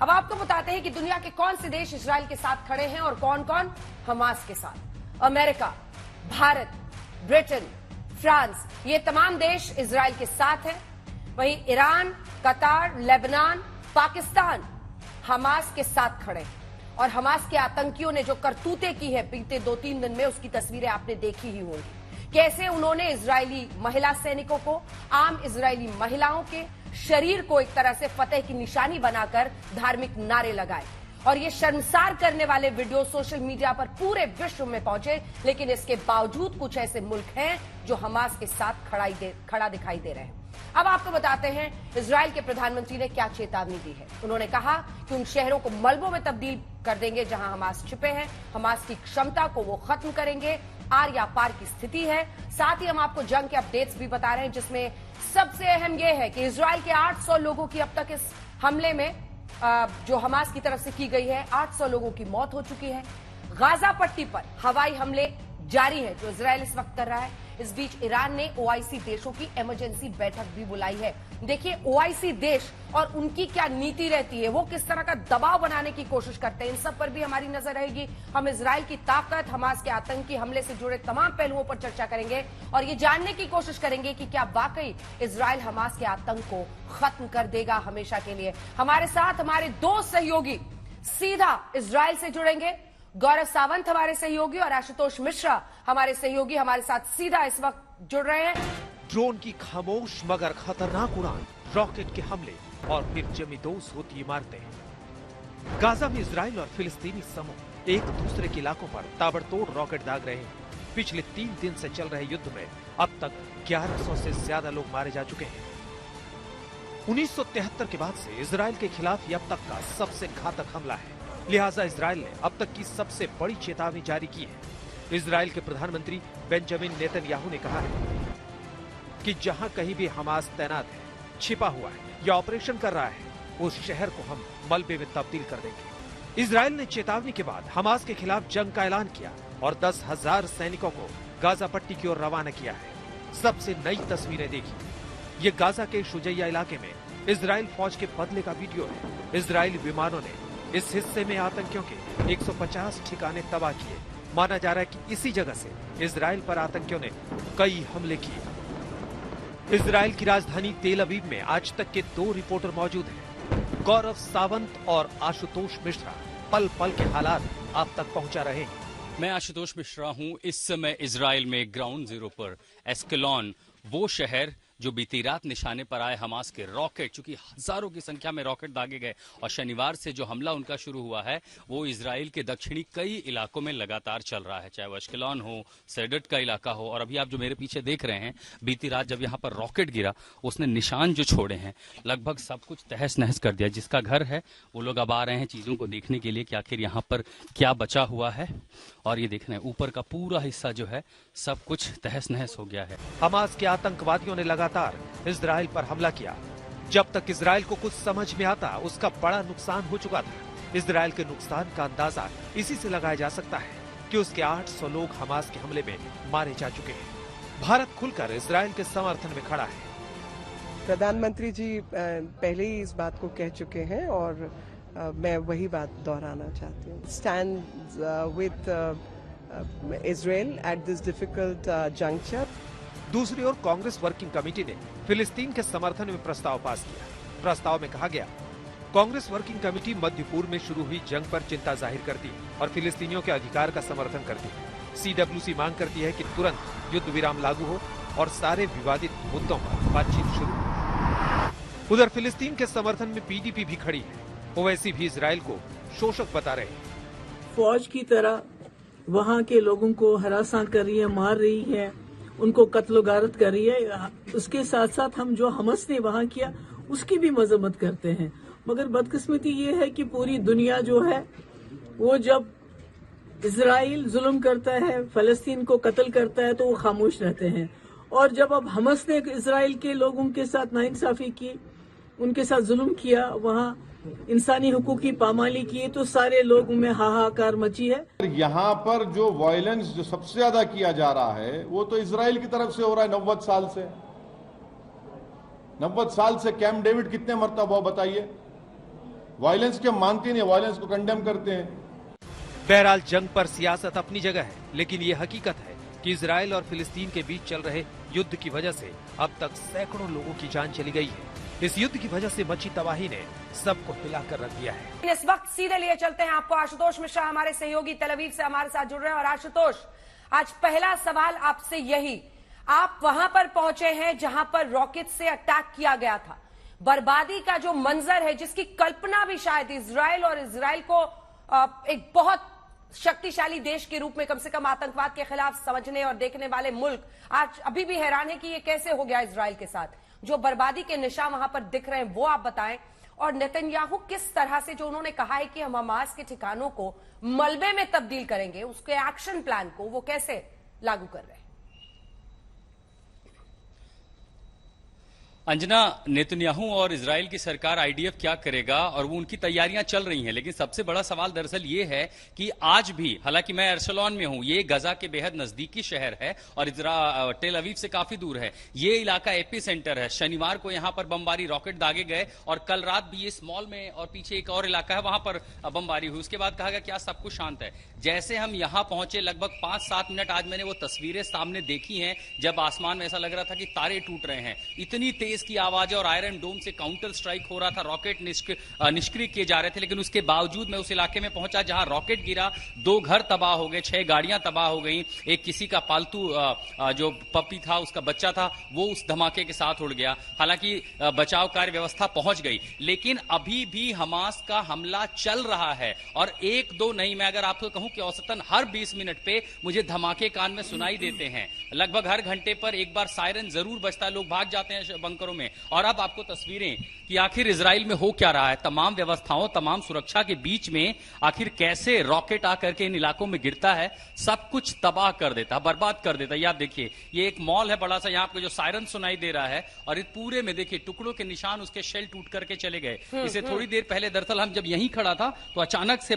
अब आपको बताते हैं कि दुनिया के कौन से देश इजराइल के साथ खड़े हैं और कौन कौन हमास के साथ। अमेरिका, भारत, ब्रिटेन, फ्रांस, ये तमाम देश इजराइल के साथ हैं। वहीं ईरान, कतार, लेबनान, पाकिस्तान हमास के साथ खड़े हैं। और हमास के आतंकियों ने जो करतूतें की है बीते 2-3 दिन में, उसकी तस्वीरें आपने देखी ही होंगी। कैसे उन्होंने इजरायली महिला सैनिकों को, आम इजरायली महिलाओं के शरीर को एक तरह से फतेह की निशानी बनाकर धार्मिक नारे लगाए। और ये शर्मसार करने वाले वीडियो सोशल मीडिया पर पूरे विश्व में पहुंचे। लेकिन इसके बावजूद कुछ ऐसे मुल्क हैं जो हमास के साथ खड़ा दिखाई दे रहे हैं। अब आपको बताते हैं इजराइल के प्रधानमंत्री ने क्या चेतावनी दी है। उन्होंने कहा कि उन शहरों को मलबों में तब्दील कर देंगे जहां हमास छिपे हैं। हमास की क्षमता को वो खत्म करेंगे। आर या पार की स्थिति है। साथ ही हम आपको जंग के अपडेट्स भी बता रहे हैं, जिसमें सबसे अहम यह है कि इजराइल के 800 लोगों की अब तक इस हमले में जो हमास की तरफ से की गई है, 800 लोगों की मौत हो चुकी है। गाजा पट्टी पर हवाई हमले जारी है जो इजराइल इस वक्त कर रहा है। इस बीच ईरान ने ओआईसी देशों की इमरजेंसी बैठक भी बुलाई है। देखिए ओआईसी देश और उनकी क्या नीति रहती है, वो किस तरह का दबाव बनाने की कोशिश करते हैं, इन सब पर भी हमारी नजर रहेगी। हम इजराइल की ताकत, हमास के आतंकी हमले से जुड़े तमाम पहलुओं पर चर्चा करेंगे और ये जानने की कोशिश करेंगे कि क्या वाकई इजराइल हमास के आतंक को खत्म कर देगा हमेशा के लिए। हमारे साथ हमारे 2 सहयोगी सीधा इजराइल से जुड़ेंगे। गौरव सावंत हमारे सहयोगी और आशुतोष मिश्रा हमारे सहयोगी हमारे साथ सीधा इस वक्त जुड़ रहे हैं। ड्रोन की खामोश मगर खतरनाक उड़ान, रॉकेट के हमले और फिर जमींदोज होती इमारतें। गाजा में इजराइल और फिलिस्तीनी समूह एक दूसरे के इलाकों पर ताबड़तोड़ रॉकेट दाग रहे हैं। पिछले 3 दिन से चल रहे युद्ध में अब तक 1100 से ज्यादा लोग मारे जा चुके हैं। 1973 के बाद से इजराइल के खिलाफ ये अब तक का सबसे घातक हमला है। लिहाजा इजराइल ने अब तक की सबसे बड़ी चेतावनी जारी की है। इजराइल के प्रधानमंत्री बेंजामिन नेतन्याहू ने कहा है कि जहां कहीं भी हमास तैनात है, छिपा हुआ है या ऑपरेशन कर रहा है, उस शहर को हम मलबे में तब्दील कर देंगे। इजराइल ने चेतावनी के बाद हमास के खिलाफ जंग का ऐलान किया और 10,000 सैनिकों को गाजा पट्टी की ओर रवाना किया है। सबसे नई तस्वीरें देखी। ये गाजा के शुजैया इलाके में इजराइल फौज के बदले का वीडियो है। इजरायली विमानों ने इस हिस्से में आतंकियों के 150 ठिकाने तबाह किए। माना जा रहा है कि इसी जगह से इजराइल पर आतंकियों ने कई हमले किए। इजराइल की राजधानी तेल अवीव में आज तक के 2 रिपोर्टर मौजूद हैं, गौरव सावंत और आशुतोष मिश्रा। पल पल के हालात आप तक पहुंचा रहे हैं। मैं आशुतोष मिश्रा हूं। इस समय इजराइल में ग्राउंड जीरो पर एस्केलॉन, वो शहर जो बीती रात निशाने पर आए हमास के रॉकेट, चूंकि हजारों की संख्या में रॉकेट दागे गए और शनिवार से जो हमला उनका शुरू हुआ है वो इजराइल के दक्षिणी कई इलाकों में लगातार चल रहा है, चाहे वो अश्केलॉन हो, सैडट का इलाका हो। और अभी आप जो मेरे पीछे देख रहे हैं, बीती रात जब यहाँ पर रॉकेट गिरा उसने निशान जो छोड़े हैं लगभग सब कुछ तहस नहस कर दिया। जिसका घर है वो लोग अब आ रहे हैं चीजों को देखने के लिए कि आखिर यहाँ पर क्या बचा हुआ है। और ये देख रहे हैं ऊपर का पूरा हिस्सा जो है सब कुछ तहस नहस हो गया है। हमास के आतंकवादियों ने लगातार इजराइल पर हमला किया। जब तक इजराइल को कुछ समझ में आता उसका बड़ा नुकसान हो चुका था। इजराइल के नुकसान का अंदाजा इसी से लगाया जा सकता है कि उसके 800 लोग हमास के हमले में मारे जा चुके हैं। भारत खुलकर इजराइल के समर्थन में खड़ा है। प्रधानमंत्री जी पहले ही इस बात को कह चुके हैं और मैं वही बात दोहराना चाहती हूँ। Stand with Israel at this difficult juncture. दूसरी ओर कांग्रेस वर्किंग कमेटी ने फिलिस्तीन के समर्थन में प्रस्ताव पास किया। प्रस्ताव में कहा गया, कांग्रेस वर्किंग कमेटी मध्य पूर्व में शुरू हुई जंग पर चिंता जाहिर करती है और फिलिस्तीनियों के अधिकार का समर्थन करती है। सीडब्ल्यूसी मांग करती है कि तुरंत युद्ध विराम लागू हो और सारे विवादित मुद्दों पर बातचीत शुरू हो। उधर फिलिस्तीन के समर्थन में पीडीपी भी खड़ी है। ओवैसी भी इजराइल को शोषक बता रहे हैं। फौज की तरह वहाँ के लोगों को हरासा कर रही है, मार रही है, उनको कत्लो गारत कर रही है। उसके साथ साथ हम जो हमस ने वहाँ किया उसकी भी मजम्मत करते हैं। मगर बदकिस्मती ये है कि पूरी दुनिया जो है वो जब इजराइल जुल्म करता है, फलस्तीन को कत्ल करता है तो वो खामोश रहते हैं। और जब अब हमस ने इजराइल के लोगों के साथ नाइंसाफी की, उनके साथ जुल्म किया, वहाँ इंसानी हुकूक की पामाली की, तो सारे लोगों में हाहाकार मची है। यहाँ पर जो वायलेंस जो सबसे ज्यादा किया जा रहा है वो तो इजराइल की तरफ से हो रहा है। 90 साल से 90 साल से कैंप डेविड कितने मरतबा बताइए, वायलेंस के मानते नहीं, वायलेंस को कंडेम करते हैं। बहरहाल जंग पर सियासत अपनी जगह है, लेकिन ये हकीकत है कि इजराइल और फिलिस्तीन के बीच चल रहे युद्ध की वजह से अब तक सैकड़ों लोगों की जान चली गई है। इस युद्ध की वजह से मची तबाही ने सबको हिलाकर रख दिया है। इस वक्त सीधे लिए चलते हैं आपको आशुतोष मिश्रा, हमारे सहयोगी तेल अवीव से हमारे साथ जुड़ रहे हैं। और आशुतोष, आज पहला सवाल आपसे यही, आप वहां पर पहुंचे हैं जहां पर रॉकेट से अटैक किया गया था, बर्बादी का जो मंजर है जिसकी कल्पना भी शायद इजराइल और इजराइल को एक बहुत शक्तिशाली देश के रूप में कम से कम आतंकवाद के खिलाफ समझने और देखने वाले मुल्क आज अभी भी हैरान है कि ये कैसे हो गया इजराइल के साथ। जो बर्बादी के निशान वहां पर दिख रहे हैं वो आप बताएं, और नेतन्याहू किस तरह से जो उन्होंने कहा है कि हम हमास के ठिकानों को मलबे में तब्दील करेंगे, उसके एक्शन प्लान को वो कैसे लागू कर रहे हैं। अंजना, नेतन्याहू और इजराइल की सरकार आईडीएफ क्या करेगा और वो उनकी तैयारियां चल रही हैं, लेकिन सबसे बड़ा सवाल दरअसल ये है कि आज भी, हालांकि मैं एर्शलोन में हूं, ये गजा के बेहद नजदीकी शहर है और टेल अवीव से काफी दूर है। ये इलाका एपी सेंटर है। शनिवार को यहां पर बमबारी रॉकेट दागे गए और कल रात भी इस मॉल में और पीछे एक और इलाका है वहां पर बमबारी हुई। उसके बाद कहा गया क्या सब कुछ शांत है। जैसे हम यहां पहुंचे लगभग 5-7 मिनट, आज मैंने वो तस्वीरें सामने देखी हैं जब आसमान में ऐसा लग रहा था कि तारे टूट रहे हैं, इतनी तेज की आवाज और आयरन डोम से काउंटर स्ट्राइक हो रहा था, रॉकेट निष्क्रिय किए जा रहे थे। लेकिन उसके बावजूद मैं उस इलाके में पहुंचा जहां रॉकेट गिरा, 2 घर तबाह हो गए, 6 गाड़ियां तबाह हो गई, एक किसी का पालतू जो पपी था उसका बच्चा था वो उस धमाके के साथ उड़ गया। हालांकि बचाव कार्य व्यवस्था पहुंच गई, लेकिन अभी भी हमास का हमला चल रहा है और 1-2 नहीं, मैं अगर आपको कहूं कि औसतन हर 20 मिनट पे मुझे धमाके कान में सुनाई देते हैं। लगभग हर घंटे पर एक बार सायरन जरूर बजता है, लोग भाग जाते हैं बंकरों में। और अब आपको तस्वीरें कि आखिर इजराइल में हो क्या रहा है, तमाम व्यवस्थाओं, तमाम सुरक्षा के बीच में आखिर कैसे रॉकेट आकर के इन इलाकों में गिरता है, सब कुछ तबाह कर देता है, बर्बाद कर देता है। ये आप देखिए, ये एक मॉल है बड़ा सा, यहाँ आपको जो सायरन सुनाई दे रहा है और इस पूरे में देखिए टुकड़ों के निशान, उसके शेल टूट करके चले गए। इसे थोड़ी देर पहले दरअसल हम जब यहीं खड़ा था तो अचानक से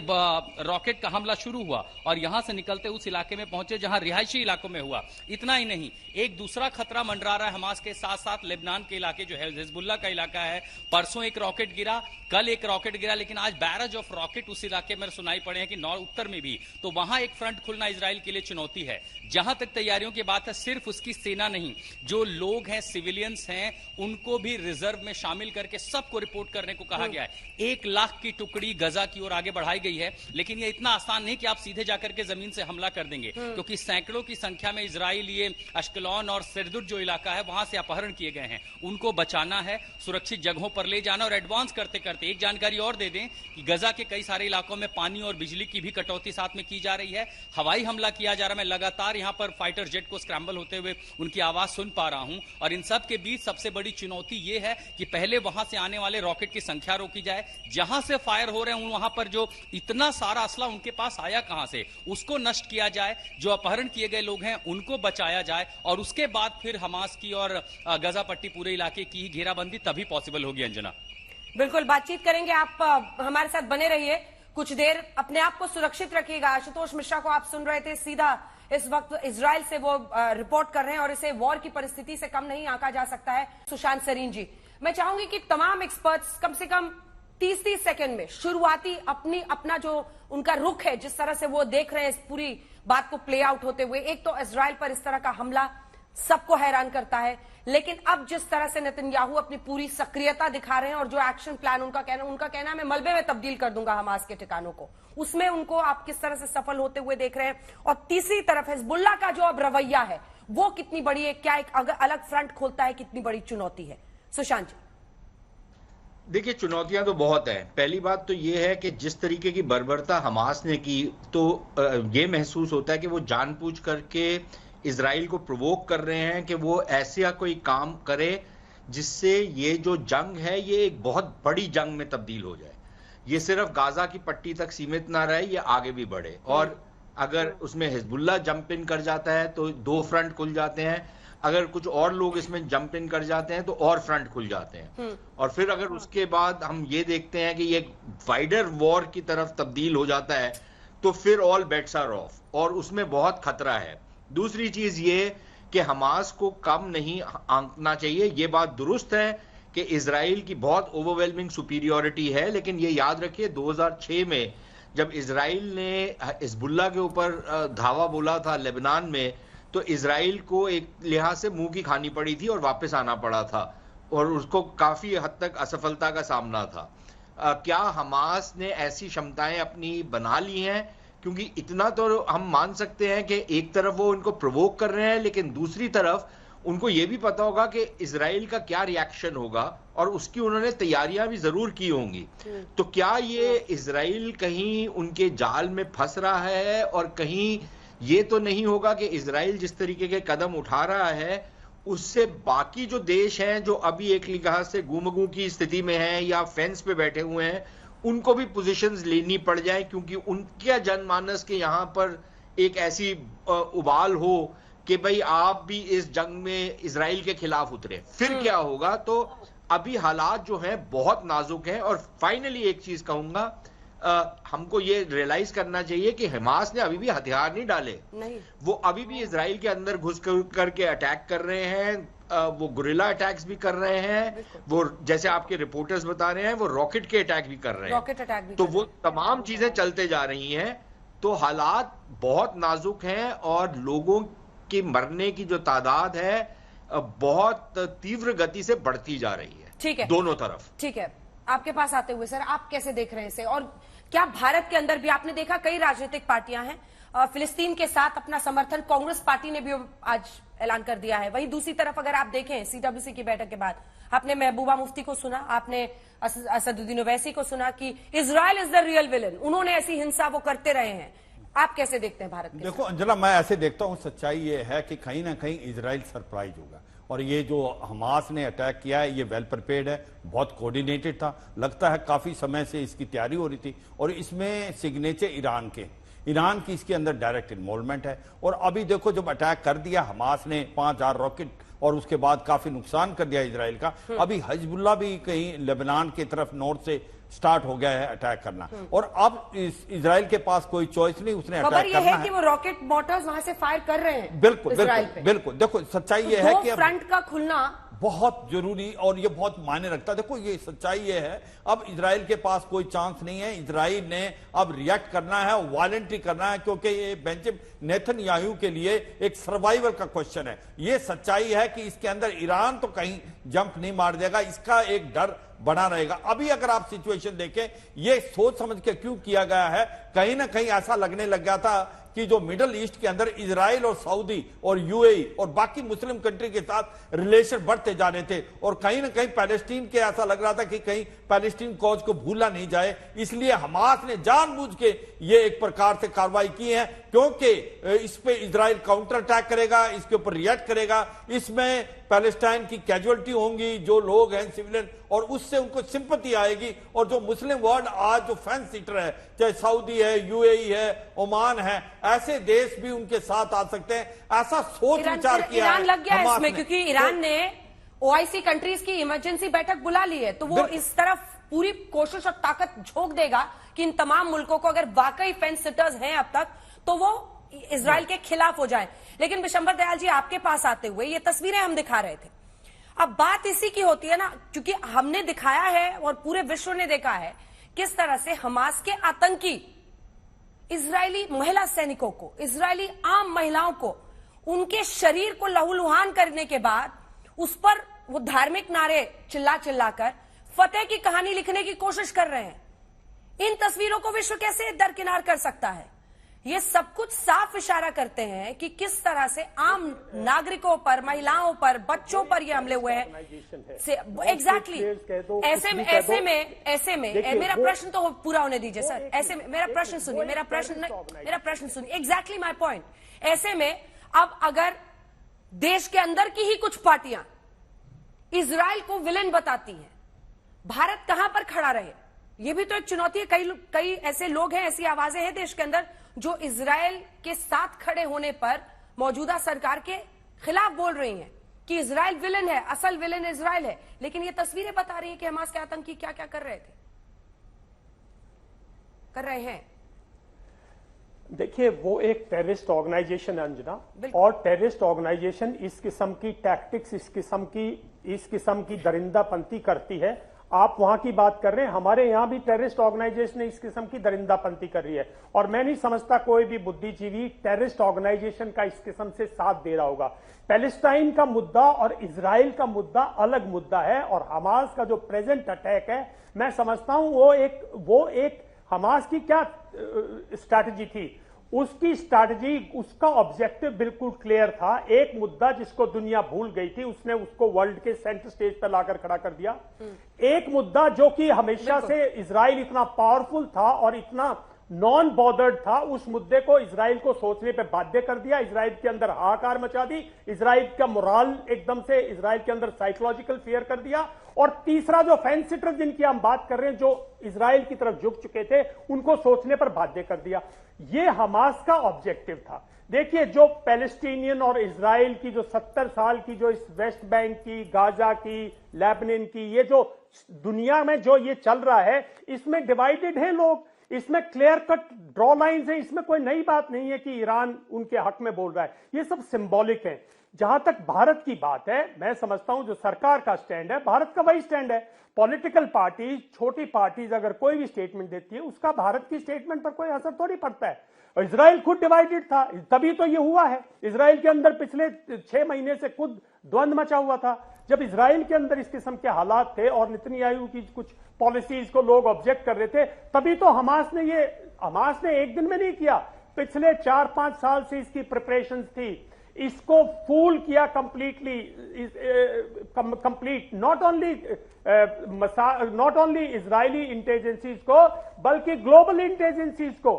रॉकेट का हमला शुरू हुआ और यहां से निकलते उस इलाके में पहुंचे जहां रिहायशी इलाकों में हुआ। इतना ही नहीं, एक दूसरा खतरा मंडरा रहा है हमास के साथ साथ लेबनान के इलाके जो है हिजबुल्लाह का इलाका है। परसों एक रॉकेट गिरा, कल एक रॉकेट गिरा, लेकिन आज बैरज ऑफ रॉकेट उस इलाके में सुनाई पड़े हैं कि उत्तर में भी। तो वहां एक फ्रंट खुलना इजराइल के लिए चुनौती है। जहां तक तैयारियों की बात है, सिर्फ उसकी सेना नहीं, जो लोग हैं, सिविलियंस हैं, उनको भी रिजर्व में शामिल करके सबको रिपोर्ट करने को कहा गया है। 1 लाख की टुकड़ी गजा की ओर आगे बढ़ाई गई है, लेकिन यह इतना आसान नहीं कि आप सीधे जाकर के जमीन से हमला कर देंगे, क्योंकि सैकड़ों की संख्या में इजराइल ये अश्कलोन और सिरदुर जो इलाका है वहां से अपहरण किए गए हैं, उनको बचाना है, सुरक्षित जगहों पर ले जाना और एडवांस करते करते एक जानकारी और दे दें कि गजा के कई सारे इलाकों में पानी और बिजली की भी कटौती साथ में की जा रही है। हवाई हमला किया जा रहा है, मैं लगातार यहां पर फाइटर जेट को स्क्रैम्बल होते हुए उनकी आवाज सुन पा रहा हूं। और इन सब के बीच सबसे बड़ी चुनौती यह है कि पहले वहां से आने वाले रॉकेट की संख्या रोकी जाए, जहां से फायर हो रहे हैं वहां पर जो इतना सारा असला उनके पास आया कहां से, उसको नष्ट किया जाए, जो अपहरण किए गए लोग हैं उनको बचाया जाए और उसके बाद फिर हमास की और गजा पट्टी पूरे इलाके की घेराबंदी तभी पॉसिबल होगी। अंजना, बिल्कुल बातचीत करेंगे, आप हमारे साथ बने रहिए, कुछ देर अपने आप को सुरक्षित रखिएगा। आशुतोष मिश्रा को आप सुन रहे थे, सीधा इस वक्त इजराइल से वो रिपोर्ट कर रहे हैं और इसे वॉर की परिस्थिति से कम नहीं आंका जा सकता है। सुशांत सरीन जी, मैं चाहूंगी कि तमाम एक्सपर्ट्स कम से कम 30-30 सेकंड में शुरुआती अपना जो उनका रुख है, जिस तरह से वो देख रहे हैं इस पूरी बात को प्ले आउट होते हुए। एक तो इजराइल पर इस तरह का हमला सबको हैरान करता है, लेकिन अब जिस तरह से नेतन्याहू अपनी पूरी सक्रियता दिखा रहे हैं और जो एक्शन प्लान उनका कहना मैं मलबे में तब्दील कर दूंगा हमास के ठिकानों को, उसमें उनको आप किस तरह से सफल होते हुए देख रहे हैं। और तीसरी तरफ हिजबुल्लाह का जो अब रवैया है वो कितनी बड़ी है, क्या एक अलग फ्रंट खोलता है, कितनी बड़ी चुनौती है। सुशांत जी, देखिए, चुनौतियां तो बहुत है। पहली बात तो ये है कि जिस तरीके की बर्बरता हमास ने की, तो ये महसूस होता है कि वो जानबूझ करके इजराइल को प्रोवोक कर रहे हैं कि वो ऐसा कोई काम करे जिससे ये जो जंग है ये एक बहुत बड़ी जंग में तब्दील हो जाए। ये सिर्फ गाजा की पट्टी तक सीमित ना रहे, ये आगे भी बढ़े। और अगर उसमें हिजबुल्लाह जंप इन कर जाता है तो 2 फ्रंट खुल जाते हैं, अगर कुछ और लोग इसमें जंप इन कर जाते हैं तो और फ्रंट खुल जाते हैं। और फिर अगर उसके बाद हम ये देखते हैं कि ये वाइडर वॉर की तरफ तब्दील हो जाता है तो फिर ऑल बेट्स आर ऑफ, और उसमें बहुत खतरा है। दूसरी चीज ये कि हमास को कम नहीं आंकना चाहिए। ये बात दुरुस्त है कि इजराइल की बहुत ओवरवेलमिंग सुपीरियरिटी है, लेकिन ये याद रखिए 2006 में जब इजराइल ने हिजबुल्लाह के ऊपर धावा बोला था लेबनान में, तो इजराइल को एक लिहाज से मुंह की खानी पड़ी थी और वापस आना पड़ा था और उसको काफी हद तक असफलता का सामना था। क्या हमास ने ऐसी क्षमताएं अपनी बना ली हैं? क्योंकि इतना तो हम मान सकते हैं कि एक तरफ वो उनको प्रोवोक कर रहे हैं, लेकिन दूसरी तरफ उनको ये भी पता होगा कि इजराइल का क्या रिएक्शन होगा और उसकी उन्होंने तैयारियां भी जरूर की होंगी। तो क्या ये इजराइल कहीं उनके जाल में फंस रहा है और कहीं ये तो नहीं होगा कि इजराइल जिस तरीके के कदम उठा रहा है उससे बाकी जो देश हैं जो अभी एक लिहाज से गुमगू की स्थिति में हैं या फेंस पे बैठे हुए हैं, उनको भी पोजीशंस लेनी पड़ जाए, क्योंकि उनके जनमानस के यहां पर एक ऐसी उबाल हो कि भाई आप भी इस जंग में इजराइल के खिलाफ उतरे, फिर क्या होगा। तो अभी हालात जो हैं बहुत नाजुक हैं। और फाइनली एक चीज कहूंगा, हमको ये रियलाइज करना चाहिए कि हमास ने अभी भी हथियार नहीं डाले, नहीं। वो अभी भी इजराइल के अंदर घुस करके अटैक कर रहे हैं, वो गुरिल्ला अटैक्स भी कर रहे हैं, वो जैसे आपके रिपोर्टर्स बता रहे हैं वो रॉकेट के अटैक भी कर रहे हैं, रॉकेट अटैक भी। तो वो तमाम चीजें चलते जा रही हैं। तो हालात बहुत नाजुक हैं और लोगों के मरने की जो तादाद है बहुत तीव्र गति से बढ़ती जा रही है। ठीक है, दोनों तरफ। ठीक है, आपके पास आते हुए सर, आप कैसे देख रहे हैं इसे? और क्या भारत के अंदर भी आपने देखा कई राजनीतिक पार्टियां हैं, फिलिस्तीन के साथ अपना समर्थन कांग्रेस पार्टी ने भी आज ऐलान कर दिया है। वहीं दूसरी तरफ अगर आप देखें सीडब्ल्यूसी की बैठक के बाद आपने महबूबा मुफ्ती को सुना, आपने असदुद्दीन ओवैसी को सुना कि Israel is the real villain, उन्होंने ऐसी हिंसा वो करते रहे हैं। आप कैसे देखते हैं भारत के? देखो अंजना, मैं ऐसे देखता हूं, सच्चाई ये है कि कहीं ना कहीं इजराइल सरप्राइज होगा और ये जो हमास ने अटैक किया है ये वेल प्रिपेयर्ड है, बहुत कोऑर्डिनेटेड था, लगता है काफी समय से इसकी तैयारी हो रही थी और इसमें सिग्नेचर ईरान की इसके अंदर डायरेक्ट इन्वॉल्वमेंट है। और अभी देखो जब अटैक कर दिया हमास ने 5000 रॉकेट और उसके बाद काफी नुकसान कर दिया इजराइल का, अभी हिजबुल्लाह भी कहीं लेबनान की तरफ नॉर्थ से स्टार्ट हो गया है अटैक करना और अब इजराइल के पास कोई चॉइस नहीं, उसने अटैक करना है। कि वो रॉकेट मोटर्स वहां से फायर कर रहे हैं। बिल्कुल बिल्कुल। देखो सच्चाई ये है कि फ्रंट का खुलना बहुत जरूरी और ये बहुत मायने रखता है। देखो ये सच्चाई ये है, अब इजराइल के पास कोई चांस नहीं है, इजराइल ने अब रिएक्ट करना है, वॉलंटरी करना है, क्योंकि ये बेंजामिन नेतन्याहू के लिए एक सर्वाइवल का क्वेश्चन है। ये सच्चाई है कि इसके अंदर ईरान तो कहीं जंप नहीं मार देगा, इसका एक डर बना रहेगा। अभी अगर आप सिचुएशन देखें, ये सोच समझ के क्यों किया गया है, कहीं ना कहीं ऐसा लगने लग गया था कि जो मिडल ईस्ट के अंदर इजराइल और सऊदी और यूएई और बाकी मुस्लिम कंट्री के साथ रिलेशन बढ़ते जा रहे थे और कहीं ना कहीं पैलेस्टीन के ऐसा लग रहा था कि कहीं पैलेस्टीन कॉज को भूला नहीं जाए, इसलिए हमास ने जानबूझ के ये एक प्रकार से कार्रवाई की है, क्योंकि इस पे इजराइल काउंटर अटैक करेगा, इसके ऊपर रिएक्ट करेगा, इसमें पैलेस्टाइन की कैजुअलिटी होंगी, जो लोग हैं सिविलियन, और उससे उनको सिंपैथी आएगी। और जो मुस्लिम वर्ल्ड आज जो फेंस सीटर है, चाहे सऊदी है, यूएई है, ओमान है, ऐसे देश भी उनके साथ आ सकते हैं, ऐसा सोच विचार किया ईरान लग गया है इसमें, क्योंकि ईरान ने ओआईसी कंट्रीज की इमरजेंसी बैठक बुला ली है, तो वो इस तरफ पूरी कोशिश और ताकत झोंक देगा कि इन तमाम मुल्कों को अगर वाकई फेंस सिटर्स हैं अब तक तो वो इजराइल के खिलाफ हो जाए। लेकिन बिशंबर दयाल जी, आपके पास आते हुए ये तस्वीरें हम दिखा रहे थे, अब बात इसी की होती है ना, क्योंकि हमने दिखाया है और पूरे विश्व ने देखा है किस तरह से हमास के आतंकी इजरायली महिला सैनिकों को, इजरायली आम महिलाओं को, उनके शरीर को लहूलुहान करने के बाद उस पर वो धार्मिक नारे चिल्ला चिल्लाकर फतेह की कहानी लिखने की कोशिश कर रहे हैं। इन तस्वीरों को विश्व कैसे दरकिनार कर सकता है? ये सब कुछ साफ इशारा करते हैं कि किस तरह से आम नागरिकों पर, महिलाओं पर, बच्चों पर ये हमले हुए हैं। एग्जैक्टली ऐसे में मेरा प्रश्न तो पूरा होने दीजिए सर, ऐसे में मेरा प्रश्न सुनिए, एग्जैक्टली माय पॉइंट। ऐसे में अब अगर देश के अंदर की ही कुछ पार्टियां इजराइल को विलेन बताती हैं, भारत कहां पर खड़ा रहे? ये भी तो एक चुनौती है। कई ऐसे लोग हैं, ऐसी आवाजें हैं देश के अंदर जो इजराइल के साथ खड़े होने पर मौजूदा सरकार के खिलाफ बोल रही हैं कि इजराइल विलेन है, असल विलेन इजराइल है। लेकिन ये तस्वीरें बता रही हैं कि हमास के आतंकी क्या क्या कर रहे हैं। देखिए, वो एक टेररिस्ट ऑर्गेनाइजेशन है अंजना, और टेररिस्ट ऑर्गेनाइजेशन इस किस्म की टैक्टिक्स, इस किस्म की इस किस्म की दरिंदापंथी करती है। आप वहां की बात कर रहे हैं, हमारे यहां भी टेररिस्ट ऑर्गेनाइजेशन इस किस्म की दरिंदापंथी कर रही है, और मैं नहीं समझता कोई भी बुद्धिजीवी टेररिस्ट ऑर्गेनाइजेशन का इस किस्म से साथ दे रहा होगा। पैलेस्टाइन का मुद्दा और इजराइल का मुद्दा अलग मुद्दा है, और हमास का जो प्रेजेंट अटैक है, मैं समझता हूं वो एक हमास की क्या स्ट्रैटेजी थी, उसकी स्ट्रैटेजी, उसका ऑब्जेक्टिव बिल्कुल क्लियर था। एक मुद्दा जिसको दुनिया भूल गई थी, उसने उसको वर्ल्ड के सेंटर स्टेज पर लाकर खड़ा कर दिया। एक मुद्दा जो कि हमेशा से इजराइल इतना पावरफुल था और इतना नॉन बॉर्डर्ड था, उस मुद्दे को इजराइल को सोचने पे बाध्य कर दिया, इजराइल के अंदर हाहाकार मचा दी, इजराइल का मोराल एकदम से इजराइल के अंदर साइकोलॉजिकल फियर कर दिया। और तीसरा जो फेंस सिटर जिनकी हम बात कर रहे हैं, जो इजराइल की तरफ झुक चुके थे, उनको सोचने पर बाध्य कर दिया। ये हमास का ऑब्जेक्टिव था। देखिए, जो पैलेस्टीनियन और इजराइल की जो 70 साल की जो इस वेस्ट बैंक की, गाजा की, लेबनान की, ये जो दुनिया में जो ये चल रहा है, इसमें डिवाइडेड हैं लोग, इसमें क्लियर कट ड्रॉ लाइंस है, इसमें कोई नई बात नहीं है कि ईरान उनके हक में बोल रहा है, ये सब सिंबॉलिक है। जहां तक भारत की बात है, मैं समझता हूं जो सरकार का स्टैंड है, भारत का वही स्टैंड है। पॉलिटिकल पार्टीज, छोटी पार्टीज अगर कोई भी स्टेटमेंट देती है, उसका भारत की स्टेटमेंट पर कोई असर थोड़ी पड़ता है। और इजराइल खुद डिवाइडेड था, तभी तो ये हुआ है। इजराइल के अंदर पिछले 6 महीने से खुद द्वंद्व मचा हुआ था। जब इजराइल के अंदर इस किस्म के हालात थे और नेतन्याहू की कुछ पॉलिसीज को लोग ऑब्जेक्ट कर रहे थे, तभी तो हमास ने एक दिन में नहीं किया, पिछले 4-5 साल से इसकी प्रिपरेशन थी। इसको फूल किया कंप्लीट नॉट ओनली इजरायली इंटेलिजेंसीज को, बल्कि ग्लोबल इंटेलिजेंसीज को।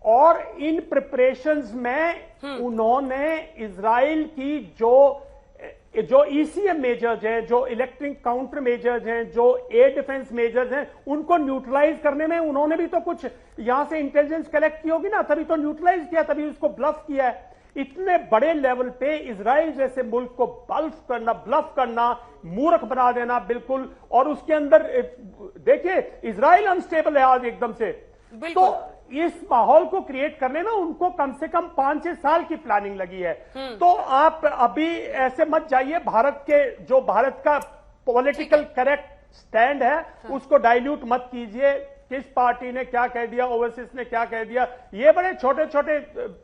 और इन प्रिपरेशंस में उन्होंने इजराइल की जो ईसीएम मेजर्स हैं, जो इलेक्ट्रिक काउंटर मेजर्स हैं, जो एयर डिफेंस मेजर्स हैं, उनको न्यूट्रलाइज करने में उन्होंने भी तो कुछ यहां से इंटेलिजेंस कलेक्ट की होगी ना, तभी तो न्यूट्रलाइज किया, तभी उसको ब्लफ किया है। इतने बड़े लेवल पे इजराइल जैसे मुल्क को ब्लफ करना, मूर्ख बना देना बिल्कुल, और उसके अंदर देखिए इजराइल अनस्टेबल है आज एकदम से। तो इस माहौल को क्रिएट करने ना उनको कम से कम 5-6 साल की प्लानिंग लगी है। तो आप अभी ऐसे मत जाइए, भारत का पॉलिटिकल करेक्ट स्टैंड है, उसको डाइल्यूट मत कीजिए। किस पार्टी ने क्या कह दिया, ओवरसीज ने क्या कह दिया, ये बड़े छोटे छोटे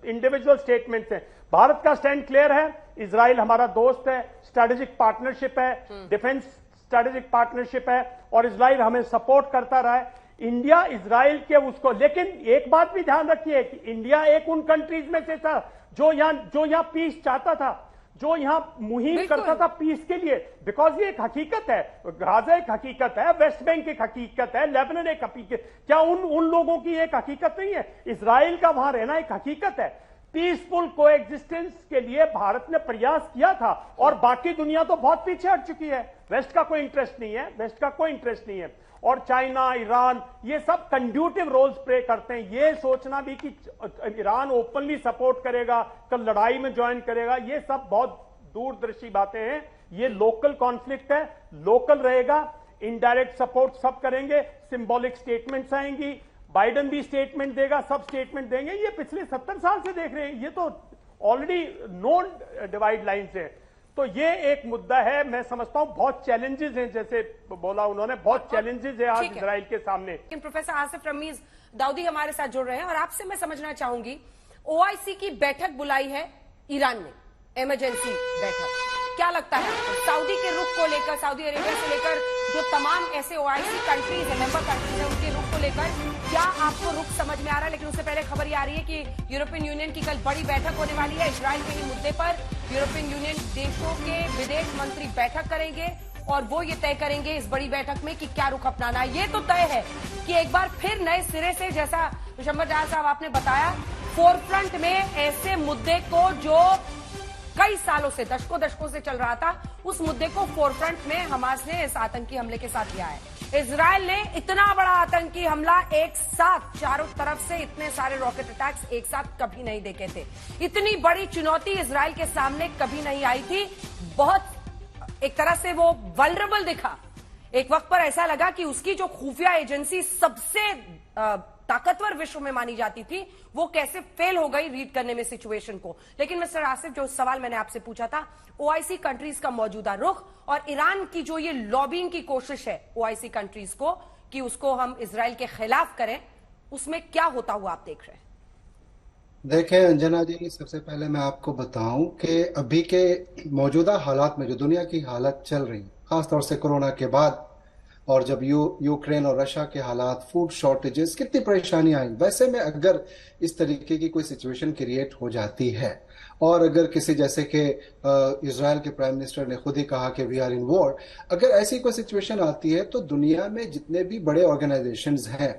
इंडिविजुअल स्टेटमेंट्स हैं। भारत का स्टैंड क्लियर है, इजराइल हमारा दोस्त है, स्ट्रेटेजिक पार्टनरशिप है, डिफेंस स्ट्रेटेजिक पार्टनरशिप है, और इजराइल हमें सपोर्ट करता रहा है। इंडिया इजराइल के उसको, लेकिन एक बात भी ध्यान रखिए कि इंडिया एक उन कंट्रीज में से था जो यहां पीस चाहता था, जो यहां मुहिम करता था पीस के लिए, बिकॉज ये एक हकीकत है, गाजा एक हकीकत है, वेस्ट बैंक एक हकीकत है, लेबनान एक हकीकत, क्या उन लोगों की एक हकीकत नहीं है? इजराइल का वहां रहना एक हकीकत है। पीसफुल कोएग्जिस्टेंस के लिए भारत ने प्रयास किया था, और बाकी दुनिया तो बहुत पीछे हट चुकी है। वेस्ट का कोई इंटरेस्ट नहीं है, और चाइना, ईरान, ये सब कंड्यूटिव रोल्स प्ले करते हैं। ये सोचना भी कि ईरान ओपनली सपोर्ट करेगा, कल लड़ाई में ज्वाइन करेगा, ये सब बहुत दूरदर्शी बातें हैं। ये लोकल कॉन्फ्लिक्ट है, लोकल रहेगा, इनडायरेक्ट सपोर्ट सब करेंगे, सिंबॉलिक स्टेटमेंट्स आएंगी, बाइडेन भी स्टेटमेंट देगा, सब स्टेटमेंट देंगे। ये पिछले 70 साल से देख रहे हैं, ये तो ऑलरेडी नोन डिवाइड लाइन्स है। तो ये एक मुद्दा है, मैं समझता हूं बहुत चैलेंजेस हैं, जैसे बोला उन्होंने, बहुत चैलेंजेस है आज इजराइल के सामने। लेकिन प्रोफेसर आसिफ रमीज दाऊदी हमारे साथ जुड़ रहे हैं, और आपसे मैं समझना चाहूंगी, ओआईसी की बैठक बुलाई है ईरान ने, इमरजेंसी बैठक, क्या लगता है सऊदी के रुख को लेकर, सऊदी अरेबिया से लेकर जो तमाम ऐसे ओआईसी कंट्रीज है, मेंबर कंट्रीज है, उनके रुख को लेकर क्या आपको रुख समझ में आ रहा है? लेकिन उससे पहले खबर ये आ रही है कि यूरोपियन यूनियन की कल बड़ी बैठक होने वाली है इजराइल के ही मुद्दे पर। यूरोपियन यूनियन देशों के विदेश मंत्री बैठक करेंगे, और वो ये तय करेंगे इस बड़ी बैठक में कि क्या रुख अपनाना है। ये तो तय है कि एक बार फिर नए सिरे से, जैसा विशंबर जाल साहब आपने बताया, फोरफ्रंट में ऐसे मुद्दे को जो कई सालों से, दशकों से चल रहा था, उस मुद्दे को फोरफ्रंट में हमास ने इस आतंकी हमले के साथ किया है। इजराइल ने इतना बड़ा आतंकी हमला एक साथ, चारों तरफ से इतने सारे रॉकेट अटैक्स एक साथ कभी नहीं देखे थे। इतनी बड़ी चुनौती इजराइल के सामने कभी नहीं आई थी। बहुत एक तरह से वो वल्नरेबल दिखा। एक वक्त पर ऐसा लगा कि उसकी जो खुफिया एजेंसी सबसे ताकतवर विश्व में मानी जाती थी, वो कैसे फेल हो गई रीड करने में सिचुएशन को। लेकिन मिस्टर आसिफ, जो सवाल मैंने आपसे पूछा था, ओआईसी कंट्रीज का मौजूदा रुख और ईरान की जो ये लॉबिंग की कोशिश है ओआईसी कंट्रीज को कि उसको हम इजराइल के खिलाफ करें, उसमें क्या होता हुआ आप देख रहे हैं? देखें अंजना जी, सबसे पहले मैं आपको बताऊं कि अभी के मौजूदा हालात में जो दुनिया की हालत चल रही, खासतौर से कोरोना के बाद और जब यूक्रेन और रशिया के हालात, फूड शॉर्टेजेस, कितनी परेशानियां आई, वैसे में अगर इस तरीके की कोई सिचुएशन क्रिएट हो जाती है और अगर किसी जैसे कि इजराइल के प्राइम मिनिस्टर ने खुद ही कहा कि वी आर इन वॉर, अगर ऐसी कोई सिचुएशन आती है तो दुनिया में जितने भी बड़े ऑर्गेनाइजेशंस हैं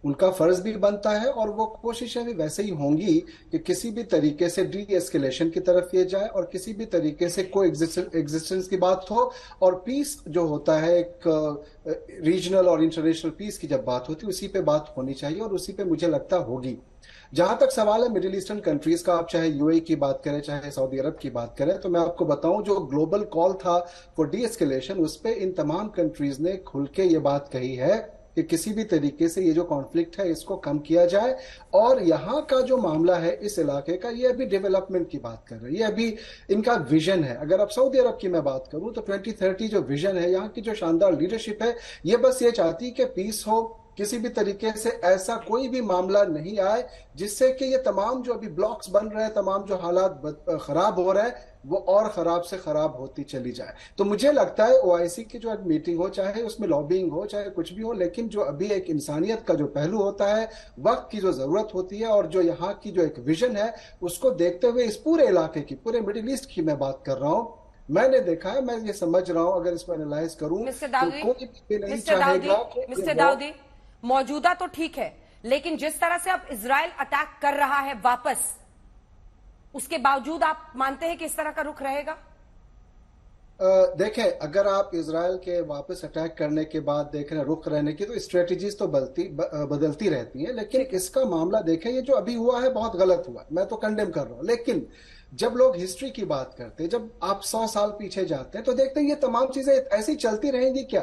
उनका फर्ज भी बनता है और वो कोशिशें भी वैसे ही होंगी कि किसी भी तरीके से डी एस्केलेशन की तरफ ये जाए और किसी भी तरीके से को एग्जिस्टेंस की बात हो और पीस जो होता है, एक रीजनल और इंटरनेशनल पीस की जब बात होती है उसी पे बात होनी चाहिए और उसी पे मुझे लगता होगी। जहां तक सवाल है मिडिल ईस्टर्न कंट्रीज का, आप चाहे यूएई की बात करें चाहे सऊदी अरब की बात करें, तो मैं आपको बताऊं जो ग्लोबल कॉल था फॉर डी एस्केलेशन, उस पर इन तमाम कंट्रीज ने खुल के ये बात कही है कि किसी भी तरीके से ये जो कॉन्फ्लिक्ट है इसको कम किया जाए। और यहाँ का जो मामला है इस इलाके का, ये अभी डेवलपमेंट की बात कर रहे हैं, ये अभी इनका विजन है। अगर अब सऊदी अरब की मैं बात करूं तो 2030 जो विजन है, यहाँ की जो शानदार लीडरशिप है, ये बस ये चाहती कि पीस हो, किसी भी तरीके से ऐसा कोई भी मामला नहीं आए जिससे कि ये तमाम जो अभी ब्लॉक्स बन रहे हैं, तमाम जो हालात खराब हो रहे हैं, वो और खराब से खराब होती चली जाए। तो मुझे लगता है ओआईसी की जो एक मीटिंग हो, चाहे उसमें लॉबिंग हो चाहे कुछ भी हो, लेकिन जो अभी एक इंसानियत का जो पहलू होता है, वक्त की जो जरूरत होती है और जो यहाँ की जो एक विजन है, उसको देखते हुए इस पूरे इलाके की, पूरे मिडिल ईस्ट की मैं बात कर रहा हूँ, मैंने देखा है, मैं ये समझ रहा हूँ, अगर इसको एनालाइज करूँ तो कोई भी नहीं चाहेगा। मिस्टर दाऊदी, मौजूदा तो ठीक है, लेकिन जिस तरह से अब इजराइल अटैक कर रहा है वापस, उसके बावजूद आप मानते हैं कि इस तरह का रुख रहेगा? देखें, अगर आप इजराइल के वापस अटैक करने के बाद देख रहे हैं रुख रहने की, तो स्ट्रेटजीज तो बदलती रहती हैं, लेकिन इसका मामला देखें, ये जो अभी हुआ है बहुत गलत हुआ, मैं तो कंडेम कर रहा हूं। लेकिन जब लोग हिस्ट्री की बात करते हैं, जब आप 100 साल पीछे जाते हैं तो देखते हैं ये तमाम चीजें ऐसी चलती रहेंगी क्या?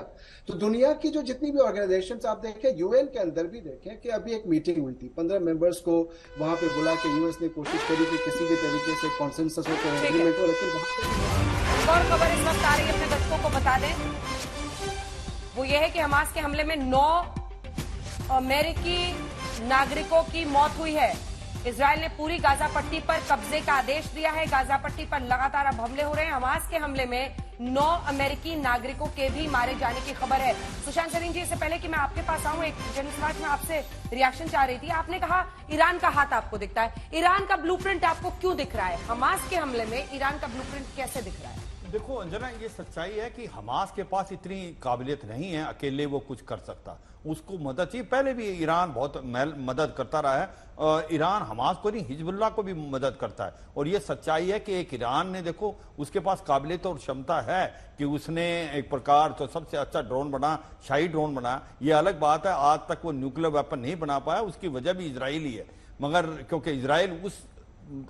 तो दुनिया की जो जितनी भी ऑर्गेनाइजेशंस आप देखें, यूएन के अंदर भी देखें कि अभी एक मीटिंग हुई थी, 15 मेंबर्स को वहां पे बुला के यूएस ने कोशिश करी कि किसी भी तरीके से कॉन्सेंसस हो, एग्रीमेंट हो, लेकिन और खबर इस वक्त आ रही है, अपने दर्शकों को बता दें, वो ये है कि हमास के हमले में 9 अमेरिकी नागरिकों की मौत हुई है। इजराइल ने पूरी गाजा पट्टी पर कब्जे का आदेश दिया है। गाजा पट्टी पर लगातार अब हमले हो रहे हैं। हमास के हमले में 9 अमेरिकी नागरिकों के भी मारे जाने की खबर है। सुशांत सरीन जी, इससे पहले कि मैं आपके पास आऊं, एक जनसमाज में आपसे रिएक्शन चाह रही थी। आपने कहा ईरान का हाथ आपको दिखता है, ईरान का ब्लूप्रिंट आपको क्यों दिख रहा है? हमास के हमले में ईरान का ब्लूप्रिंट कैसे दिख रहा है? देखो अंजना, ये सच्चाई है कि हमास के पास इतनी काबिलियत नहीं है अकेले वो कुछ कर सकता, उसको मदद चाहिए। पहले भी ईरान बहुत मदद करता रहा है, ईरान हमास को नहीं हिजबुल्लाह को भी मदद करता है। और ये सच्चाई है कि एक ईरान ने, देखो उसके पास काबिलियत और क्षमता है कि उसने एक प्रकार तो सबसे अच्छा ड्रोन बना, शाही ड्रोन बना। ये अलग बात है, आज तक वो न्यूक्लियर वेपन नहीं बना पाया, उसकी वजह भी इजराइल ही है। मगर क्योंकि इजराइल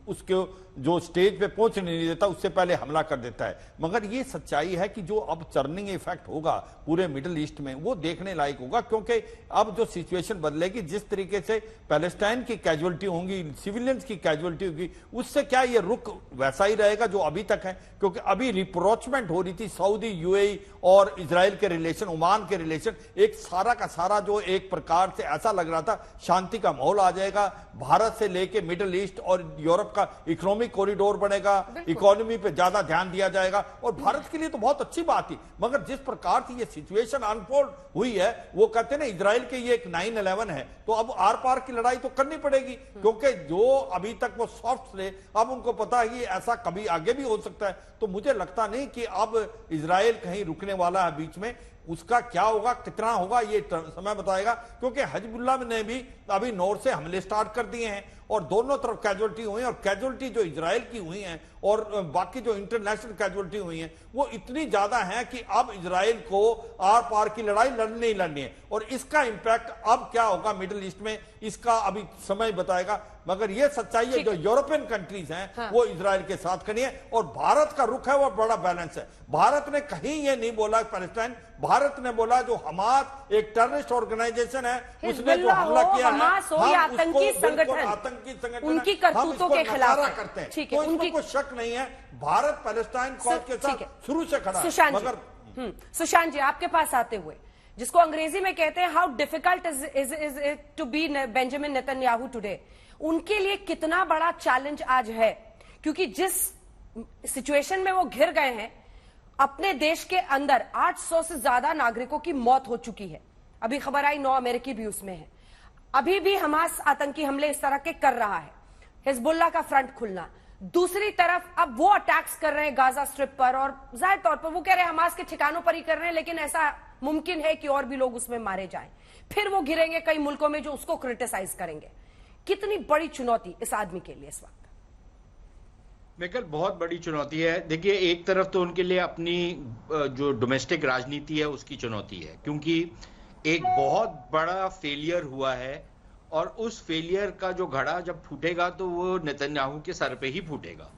उसके जो स्टेज पे पहुंचने नहीं देता, उससे पहले हमला कर देता है। मगर ये सच्चाई है कि जो अब टर्निंग इफेक्ट होगा पूरे मिडिल ईस्ट में, वो देखने लायक होगा, क्योंकि अब जो सिचुएशन बदलेगी, जिस तरीके से पैलेस्टाइन की कैजुअलिटी होंगी, सिविलियंस की कैजुअलिटी होगी, उससे क्या ये रुख वैसा ही रहेगा जो अभी तक है। क्योंकि अभी रिप्रोचमेंट हो रही थी सऊदी, यूएई और इजराइल के रिलेशन, ओमान के रिलेशन, एक सारा का सारा जो एक प्रकार से ऐसा लग रहा था शांति का माहौल आ जाएगा। भारत से लेके मिडिल ईस्ट और यूरोप का इकोनॉमिक कॉरिडोर बनेगा, इकोनॉमी पे ज्यादा ध्यान दिया जाएगा, और भारत के लिए तो बहुत अच्छी बात थी। मगर जिस प्रकार से ये सिचुएशन अनफोल्ड हुई है, वो कहते हैं ना इजराइल के ये एक 9/11 है, तो अब आर पार की लड़ाई तो करनी पड़ेगी। क्योंकि जो अभी तक वो सॉफ्ट थे, अब उनको पता है कि ऐसा कभी आगे भी हो सकता है। तो मुझे लगता नहीं कि अब इजराइल कहीं रुकने वाला है बीच में। उसका क्या होगा, कितना होगा, ये समय बताएगा। क्योंकि हिजबुल्लाह ने भी अभी नॉर्थ से हमले स्टार्ट कर दिए हैं, और दोनों तरफ कैजुअलिटी हुई है, और कैजुअलिटी जो इजराइल की हुई है और बाकी जो इंटरनेशनल कैजुअलिटी हुई है वो इतनी ज्यादा है कि अब इजराइल को आर पार की लड़ाई लड़नी ही लड़नी है। और इसका इंपैक्ट अब क्या होगा मिडिल ईस्ट में, इसका अभी समय बताएगा। मगर ये सच्चाई है जो यूरोपियन कंट्रीज हैं हाँ। वो इजराइल के साथ खड़ी है, और भारत का रुख है वो बड़ा बैलेंस है। भारत ने कहीं ये नहीं बोला पैलेस्टाइन, भारत ने बोला जो हमास एक टेररिस्ट ऑर्गेनाइजेशन है उसने जो हमला किया है, हमास हो या आतंकी संगठन, उनकी करतूतों के खिलाफ करते हैं। ठीक तो है, इसमें कोई शक नहीं है, भारत पैलेस्टाइन कॉज के साथ शुरू से खड़ा है। मगर सुशांत जी, आपके पास आते हुए, जिसको अंग्रेजी में कहते हैं how difficult is to be Benjamin Netanyahu today, उनके लिए कितना बड़ा चैलेंज आज है? क्योंकि जिस सिचुएशन में वो घिर गए हैं, अपने देश के अंदर 800 से ज्यादा नागरिकों की मौत हो चुकी है। अभी खबर आई 9 अमेरिकी भी उसमें है। अभी भी हमास आतंकी हमले इस तरह के कर रहा है, हिजबुल्लाह का फ्रंट खुलना, दूसरी तरफ अब वो अटैक्स कर रहे हैं गाजा स्ट्रिप पर, और जाहिर तौर पर वो कह रहे हैं हमास के ठिकानों पर ही कर रहे हैं, लेकिन ऐसा मुमकिन है कि और भी लोग उसमें मारे जाएं। फिर वो घिरेंगे कई मुल्कों में जो उसको क्रिटिसाइज करेंगे। कितनी बड़ी चुनौती इस आदमी के लिए इस वक्त? मेकल, बहुत बड़ी चुनौती है। देखिए, एक तरफ तो उनके लिए अपनी जो डोमेस्टिक राजनीति है उसकी चुनौती है, क्योंकि एक बहुत बड़ा फेलियर हुआ है, और उस फेलियर का जो घड़ा जब फूटेगा तो वो नेतन्याहू के सर पे ही फूटेगा।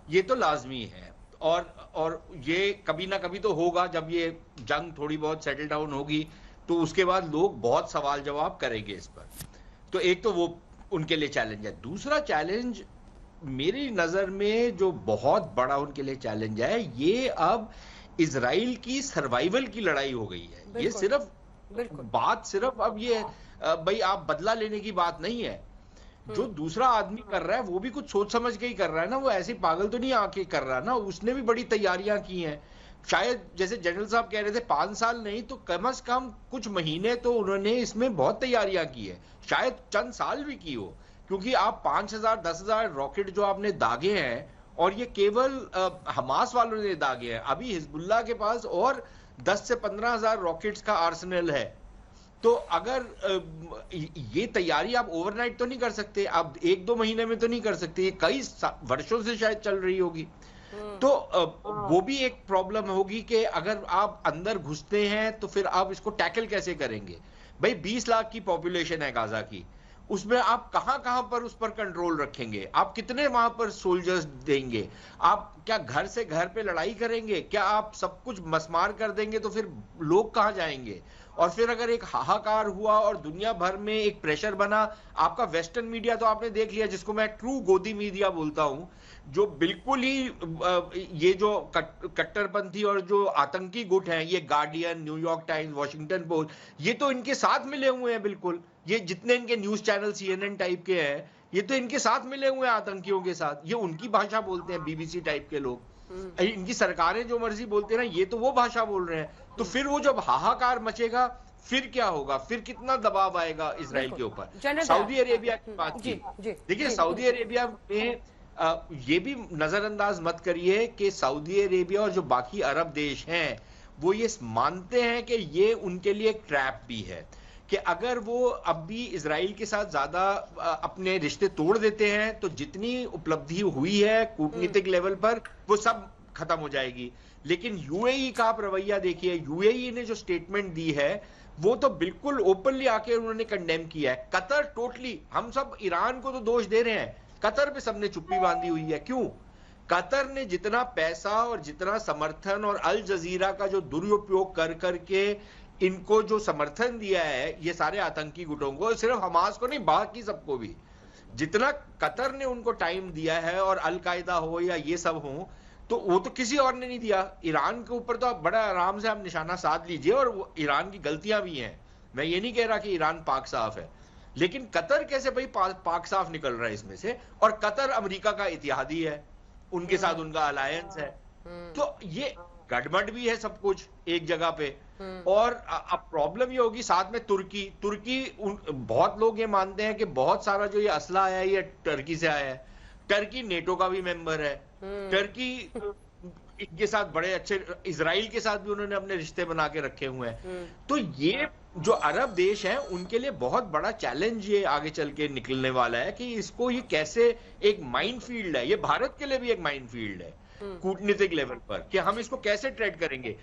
ये तो लाजमी है, और ये कभी ना कभी तो होगा। जब ये जंग थोड़ी बहुत सेटल डाउन होगी तो उसके बाद लोग बहुत सवाल जवाब करेंगे इस पर। तो एक तो वो उनके लिए चैलेंज है। दूसरा चैलेंज मेरी नजर में जो बहुत बड़ा उनके लिए चैलेंज है, ये अब इजराइल की सर्वाइवल की लड़ाई हो गई है। ये सिर्फ बात सिर्फ अब ये भाई आप बदला लेने की बात नहीं है। जो दूसरा आदमी कर रहा है वो भी कुछ सोच समझ के ही कर रहा है ना, वो ऐसे पागल तो नहीं आके कर रहा ना। उसने भी बड़ी तैयारियां की हैं। शायद जैसे जनरल साहब कह रहे थे 5 साल नहीं तो कम से कम कुछ महीने तो उन्होंने इसमें बहुत तैयारियां की है, शायद चंद साल भी की हो। क्योंकि आप 5000 10,000 रॉकेट जो आपने दागे हैं, और ये केवल हमास वालों ने दागे हैं, अभी हिजबुल्लाह के पास और 10 से 15,000 रॉकेट्स का आर्सेनल है। तो अगर ये तैयारी आप ओवरनाइट तो नहीं कर सकते, आप 1-2 महीने में तो नहीं कर सकते, ये कई वर्षों से शायद चल रही होगी। तो वो भी एक प्रॉब्लम होगी कि अगर आप अंदर घुसते हैं तो फिर आप इसको टैकल कैसे करेंगे। भाई 20 लाख की पॉपुलेशन है गाजा की, उसमें आप कहां पर उस पर कंट्रोल रखेंगे? आप कितने वहां पर सोल्जर्स देंगे? आप क्या घर से घर पे लड़ाई करेंगे? क्या आप सब कुछ मसमार कर देंगे तो फिर लोग कहां जाएंगे? और फिर अगर एक हाहाकार हुआ और दुनिया भर में एक प्रेशर बना, आपका वेस्टर्न मीडिया तो आपने देख लिया, जिसको मैं ट्रू गोदी मीडिया बोलता हूं, जो बिल्कुल ही ये जो कट्टरपंथी और जो आतंकी गुट हैं, ये guardian, New York times, Washington post, ये तो इनके साथ मिले हुए हैं बिल्कुल। ये जितने इनके न्यूज चैनल CNN टाइप के हैं, ये तो इनके साथ मिले हुए हैं आतंकियों के साथ। ये उनकी भाषा बोलते हैं, BBC टाइप के लोग। इनकी सरकारें जो मर्जी बोलते हैं ना, ये तो वो भाषा बोल रहे हैं। तो फिर वो जब हाहाकार मचेगा फिर क्या होगा? फिर कितना दबाव आएगा इजराइल के ऊपर? सऊदी अरेबिया की बात की, देखिए सऊदी अरेबिया में ये भी नजरअंदाज मत करिए कि सऊदी अरेबिया और जो बाकी अरब देश हैं वो ये मानते हैं कि ये उनके लिए एक ट्रैप भी है, कि अगर वो अब भी इजराइल के साथ ज्यादा अपने रिश्ते तोड़ देते हैं तो जितनी उपलब्धि हुई है कूटनीतिक लेवल पर वो सब खत्म हो जाएगी। लेकिन यूएई का आप रवैया देखिए, यूएई ने जो स्टेटमेंट दी है वो तो बिल्कुल ओपनली आके उन्होंने कंडेम किया है। कतर टोटली, हम सब ईरान को तो दोष दे रहे हैं, कतर पे सबने चुप्पी बांधी हुई है। क्यों? कतर ने जितना पैसा और जितना समर्थन और अल जजीरा का जो दुरुपयोग कर करके इनको जो समर्थन दिया है ये सारे आतंकी गुटों को, सिर्फ हमास को नहीं बाकी सबको भी, जितना कतर ने उनको टाइम दिया है, और अल कायदा हो या ये सब हो, तो वो तो किसी और ने नहीं दिया। ईरान के ऊपर तो आप बड़ा आराम से आप निशाना साध लीजिए, और ईरान की गलतियां भी हैं, मैं ये नहीं कह रहा कि ईरान पाक साफ है, लेकिन कतर कैसे भाई पाक साफ निकल रहा है इसमें से? और कतर अमेरिका का इतिहादी है, उनके साथ उनका अलायंस है, तो ये गड़बड़ भी है सब कुछ एक जगह पे। और अब प्रॉब्लम ये होगी साथ में तुर्की बहुत लोग ये मानते हैं कि बहुत सारा जो ये असला आया है ये टर्की से आया है। टर्की नेटो का भी मेंबर है, टर्की इनके साथ बड़े अच्छे, इजराइल के साथ भी उन्होंने अपने रिश्ते बना के रखे हुए हैं। तो ये जो अरब देश हैं उनके लिए बहुत बड़ा चैलेंज ये आगे चल के निकलने वाला है कि इसको ये कैसे, एक माइनफील्ड है ये, भारत के लिए भी एक माइनफील्ड है कूटनीतिक लेवल पर, कि हम इसको कैसे ट्रेड करेंगे।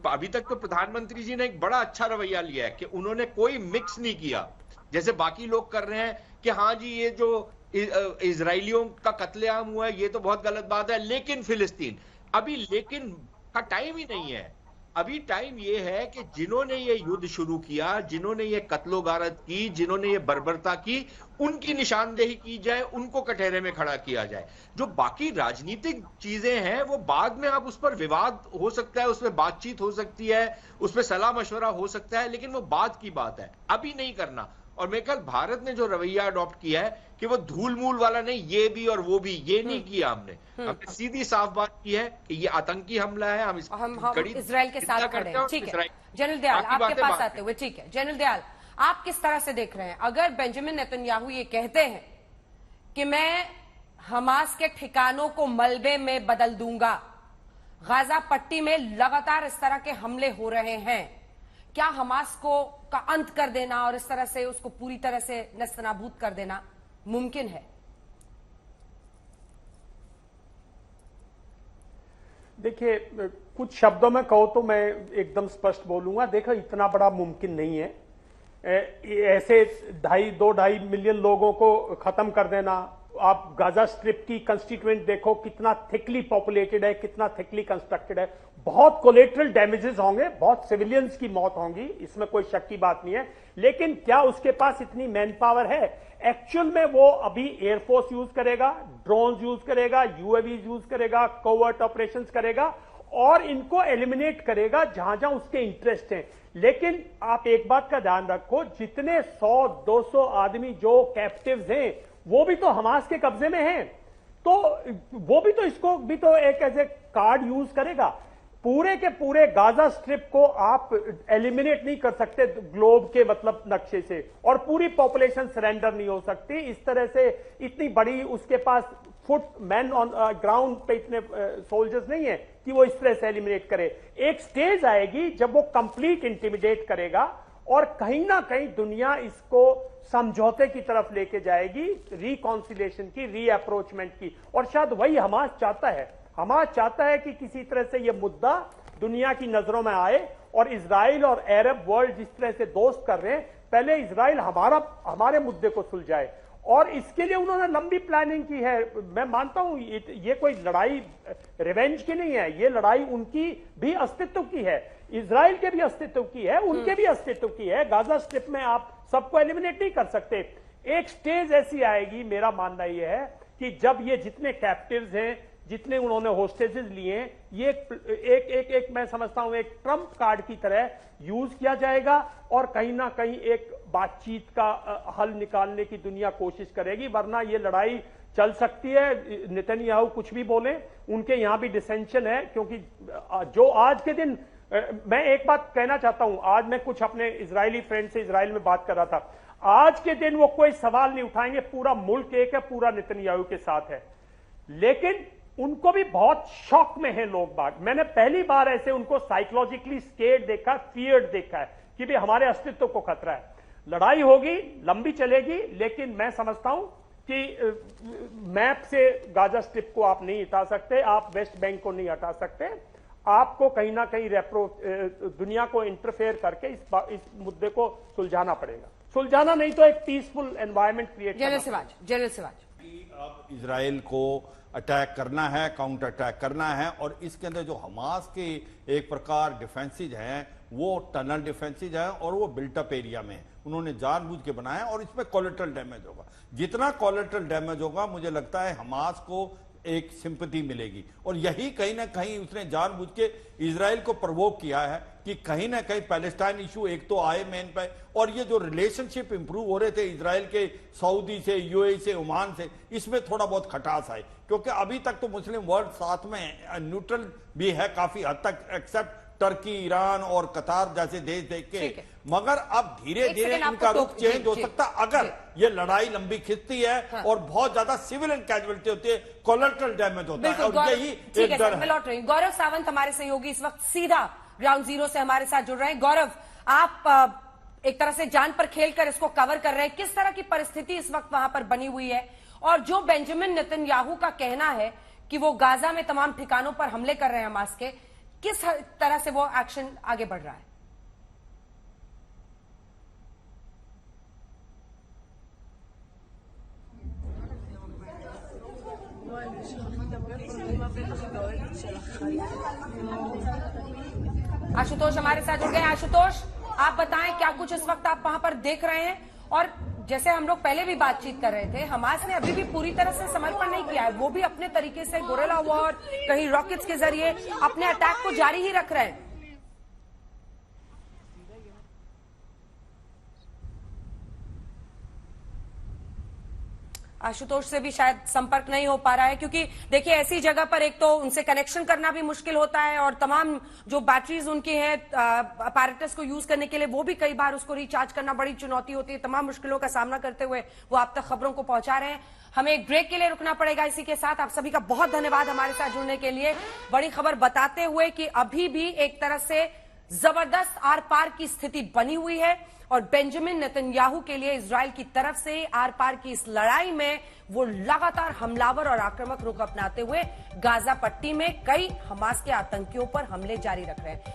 अभी तक तो प्रधानमंत्री जी ने एक बड़ा अच्छा रवैया लिया है कि उन्होंने कोई मिक्स नहीं किया जैसे बाकी लोग कर रहे हैं कि हाँ जी ये जो इजराइलियों का कत्लेआम हुआ है ये तो बहुत गलत बात है, लेकिन फिलिस्तीन, अभी लेकिन का टाइम ही नहीं है। अभी टाइम ये है कि जिन्होंने ये युद्ध शुरू किया, जिन्होंने ये कत्लो-गारत की, जिन्होंने ये बर्बरता की, उनकी निशानदेही की जाए, उनको कटहरे में खड़ा किया जाए। जो बाकी राजनीतिक चीजें हैं वो बाद में, आप उस पर विवाद हो सकता है, उसमें बातचीत हो सकती है, उसमें सलाह मशवरा हो सकता है, लेकिन वो बाद की बात है, अभी नहीं करना। और मैं कल भारत ने जो रवैया अडॉप्ट किया है कि वो धूल मूल वाला नहीं, ये भी और वो भी, ये नहीं किया हमने सीधी साफ बात की है कि ये आतंकी हमला है, हम इजराइल के साथ खड़े हैं। ठीक है जनरल दयाल, आपके पास आते हुए, ठीक है जनरल दयाल, आप किस तरह से देख रहे हैं अगर बेंजामिन नेतन्याहू ये कहते हैं कि मैं हमास के ठिकानों को मलबे में बदल दूंगा, गाजा पट्टी में लगातार इस तरह के हमले हो रहे हैं, क्या हमास को का अंत कर देना और इस तरह से उसको पूरी तरह से नस्तनाबूद कर देना मुमकिन है? देखिए, कुछ शब्दों में कहो तो मैं एकदम स्पष्ट बोलूंगा, देखो इतना बड़ा मुमकिन नहीं है ऐसे 2.5 मिलियन लोगों को खत्म कर देना। आप गाजा स्ट्रिप की कंस्टिट्यूएंट देखो, कितना थिकली पॉपुलेटेड है, कितना थिकली कंस्ट्रक्टेड है, बहुत कोलेटरल डैमेजेस होंगे, बहुत सिविलियंस की मौत होंगी, इसमें कोई शक की बात नहीं है। लेकिन क्या उसके पास इतनी मैन पावर है? एक्चुअल में वो अभी एयरफोर्स यूज करेगा, ड्रोन्स यूज करेगा, यूएवी यूज करेगा, कोवर्ट ऑपरेशंस करेगा और इनको एलिमिनेट करेगा जहां जहां उसके इंटरेस्ट हैं। लेकिन आप एक बात का ध्यान रखो, जितने 100-200 आदमी जो कैप्टिव्स हैं वो भी तो हमास के कब्जे में हैं, तो वो भी तो इसको भी तो एक ऐसे कार्ड यूज करेगा। पूरे के पूरे गाजा स्ट्रिप को आप एलिमिनेट नहीं कर सकते ग्लोब के मतलब नक्शे से, और पूरी पॉपुलेशन सरेंडर नहीं हो सकती इस तरह से। इतनी बड़ी उसके पास फुट मैन ऑन ग्राउंड पे इतने सोल्जर्स नहीं है कि वो इस तरह से एलिमिनेट करे। एक स्टेज आएगी जब वो कंप्लीट इंटिमिडेट करेगा और कहीं ना कहीं दुनिया इसको समझौते की तरफ लेके जाएगी, रिकॉन्सिलेशन की, रीअप्रोचमेंट की, और शायद वही हमास चाहता है। हमास चाहता है कि किसी तरह से यह मुद्दा दुनिया की नजरों में आए और इजराइल और अरब वर्ल्ड जिस तरह से दोस्त कर रहे हैं, पहले इजराइल हमारे मुद्दे को सुलझाए, और इसके लिए उन्होंने लंबी प्लानिंग की है। मैं मानता हूं ये कोई लड़ाई रिवेंज की नहीं है, ये लड़ाई उनकी भी अस्तित्व की है, इजराइल के भी अस्तित्व की है, उनके भी अस्तित्व की है। गाजा स्ट्रिप में आप सबको एलिमिनेट नहीं कर सकते। एक स्टेज ऐसी आएगी, मेरा मानना यह है कि जब ये जितने कैप्टिव्स हैं, जितने उन्होंने होस्टेजेस लिए हैं, ये एक मैं समझता हूं एक ट्रम्प कार्ड की तरह यूज किया जाएगा और कहीं ना कहीं एक बातचीत का हल निकालने की दुनिया कोशिश करेगी, वरना ये लड़ाई चल सकती है। नेतन्याहू कुछ भी बोले, उनके यहां भी डिसेंशन है, क्योंकि जो आज के दिन मैं एक बात कहना चाहता हूं, आज मैं कुछ अपने इजरायली फ्रेंड से इजराइल में बात कर रहा था, आज के दिन वो कोई सवाल नहीं उठाएंगे, पूरा मुल्क एक है, पूरा नेतन्याहू के साथ है, लेकिन उनको भी बहुत शॉक में है लोग बाग। मैंने पहली बार ऐसे उनको साइकोलॉजिकली स्केर्ड देखा, फियर्ड देखा है कि भाई हमारे अस्तित्व को खतरा है। लड़ाई होगी, लंबी चलेगी, लेकिन मैं समझता हूं कि मैप से गाजा स्ट्रिप को आप नहीं हटा सकते, आप वेस्ट बैंक को नहीं हटा सकते, आपको कहीं ना कहीं दुनिया को इंटरफेयर करके इस मुद्दे को सुलझाना पड़ेगा। सुलझाना नहीं तो एक पीसफुल एनवायरनमेंट क्रिएट करना। जनरल सिवाज, अब इजराइल को अटैक करना है, काउंटर अटैक करना है, और इसके अंदर जो हमास के एक प्रकार डिफेंसिज हैं वो टनल डिफेंसिज है और वो बिल्टअप एरिया में उन्होंने जानबूझ के बनाया, और इसमें कोलेटरल डैमेज होगा। जितना कोलेटरल डैमेज होगा मुझे लगता है हमास को एक सिंपैथी मिलेगी, और यही कहीं ना कहीं उसने जानबूझ के इजराइल को प्रवोक किया है कि कहीं ना कहीं पैलेस्टाइन इशू एक तो आए मेन पे, और ये जो रिलेशनशिप इंप्रूव हो रहे थे इजराइल के सऊदी से, यूएई से, ओमान से, इसमें थोड़ा बहुत खटास आए, क्योंकि अभी तक तो मुस्लिम वर्ल्ड साथ में न्यूट्रल भी है काफी हद तक, एक्सेप्ट टर्की, ईरान और कतार जैसे देश देख के। मगर अब धीरे धीरे इनका रुख चेंज हो सकता अगर ये लड़ाई लंबी खिंचती है और बहुत ज्यादा सिविलियन कैजुअलिटी होती है, कोलेटरल डैमेज होता है, और यही एक डर है। लौट रही गौरव सावंत हमारे सहयोगी इस वक्त सीधा ग्राउंड जीरो से हमारे साथ जुड़ रहे हैं। गौरव, आप एक तरह से जान पर खेलकर इसको कवर कर रहे हैं, किस तरह की परिस्थिति इस वक्त वहां पर बनी हुई है, और जो बेंजामिन नेतन्याहू का कहना है कि वो गाजा में तमाम ठिकानों पर हमले कर रहे हैं हमास के, किस तरह से वो एक्शन आगे बढ़ रहा है? आशुतोष हमारे साथ जुड़ गए। आशुतोष, आप बताएं क्या कुछ इस वक्त आप वहां पर देख रहे हैं, और जैसे हम लोग पहले भी बातचीत कर रहे थे, हमास ने अभी भी पूरी तरह से समर्पण नहीं किया है, वो भी अपने तरीके से गोरेला वॉर, कहीं रॉकेट्स के जरिए अपने अटैक को जारी ही रख रहे हैं। आशुतोष से भी शायद संपर्क नहीं हो पा रहा है, क्योंकि देखिए ऐसी जगह पर एक तो उनसे कनेक्शन करना भी मुश्किल होता है, और तमाम जो बैटरीज उनकी हैं अपैरेटस को यूज करने के लिए, वो भी कई बार उसको रिचार्ज करना बड़ी चुनौती होती है। तमाम मुश्किलों का सामना करते हुए वो आप तक खबरों को पहुंचा रहे हैं। हमें एक ब्रेक के लिए रुकना पड़ेगा। इसी के साथ आप सभी का बहुत धन्यवाद हमारे साथ जुड़ने के लिए। बड़ी खबर बताते हुए कि अभी भी एक तरह से जबरदस्त आर पार की स्थिति बनी हुई है, और बेंजामिन नेतन्याहू के लिए इजराइल की तरफ से आर पार की इस लड़ाई में वो लगातार हमलावर और आक्रामक रुख अपनाते हुए गाजा पट्टी में कई हमास के आतंकियों पर हमले जारी रख रहे हैं।